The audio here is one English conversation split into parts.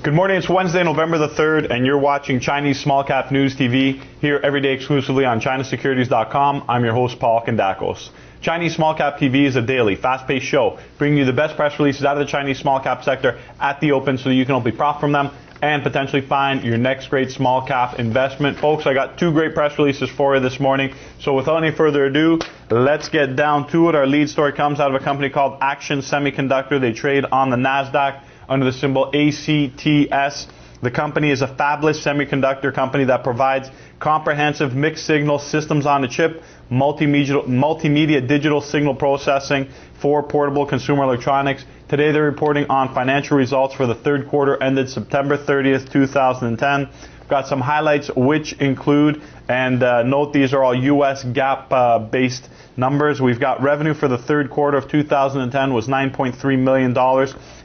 Good morning, it's Wednesday, November the 3rd, and you're watching Chinese Small Cap News TV here every day exclusively on ChinaSecurities.com. I'm your host, Paul Kandakos. Chinese Small Cap TV is a daily, fast-paced show bringing you the best press releases out of the Chinese small cap sector at the open so that you can hopefully profit from them and potentially find your next great small cap investment. Folks, I got two great press releases for you this morning. So without any further ado, let's get down to it. Our lead story comes out of a company called FSIN Semiconductor. They trade on the NASDAQ under the symbol ACTS. The company is a fabless semiconductor company that provides comprehensive mixed signal systems on a chip, multimedia digital signal processing for portable consumer electronics. Today they're reporting on financial results for the third quarter ended September 30th, 2010. We've got some highlights which include, and note these are all US GAAP based numbers. We've got revenue for the third quarter of 2010 was $9.3 million.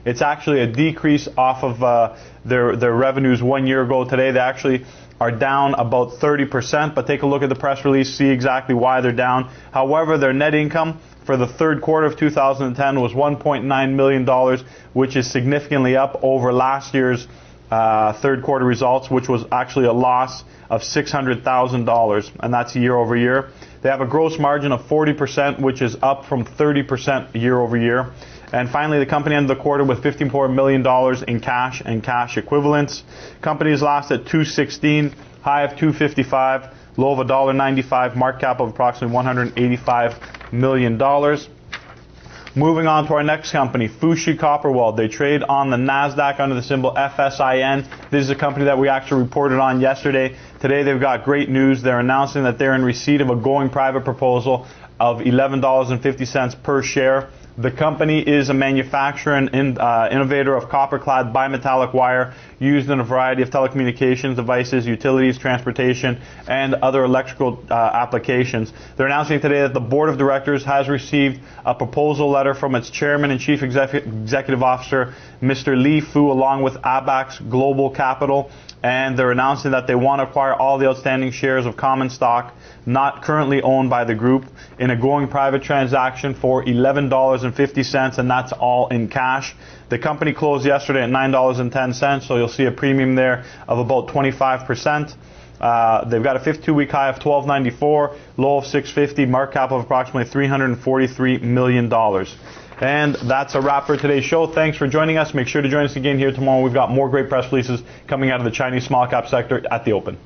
It's actually a decrease off of their revenues 1 year ago. Today they actually are down about 30%, but take a look at the press release, see exactly why they're down. However, their net income for the third quarter of 2010 was $1.9 million, which is significantly up over last year's third quarter results, which was actually a loss of $600,000, and that's year over year. They have a gross margin of 40%, which is up from 30% year over year. And finally, the company ended the quarter with $54 million in cash and cash equivalents. Company is last at $216, high of $255, low of $1.95, market cap of approximately $185 million. Moving on to our next company, Fushi Copperweld. They trade on the NASDAQ under the symbol FSIN. This is a company that we actually reported on yesterday. Today they've got great news. They're announcing that they're in receipt of a going private proposal of $11.50 per share. The company is a manufacturer and innovator of copper-clad bimetallic wire used in a variety of telecommunications devices, utilities, transportation, and other electrical applications. They're announcing today that the board of directors has received a proposal letter from its chairman and chief executive officer, Mr. Li Fu, along with Abax Global Capital, and they're announcing that they want to acquire all the outstanding shares of common stock not currently owned by the group in a going private transaction for $11.50, and that's all in cash. The company closed yesterday at $9.10, so you'll see a premium there of about 25%. They've got a 52-week high of $12.94, low of $6.50, market cap of approximately $343 million. And that's a wrap for today's show. Thanks for joining us. Make sure to join us again here tomorrow. We've got more great press releases coming out of the Chinese small cap sector at the open.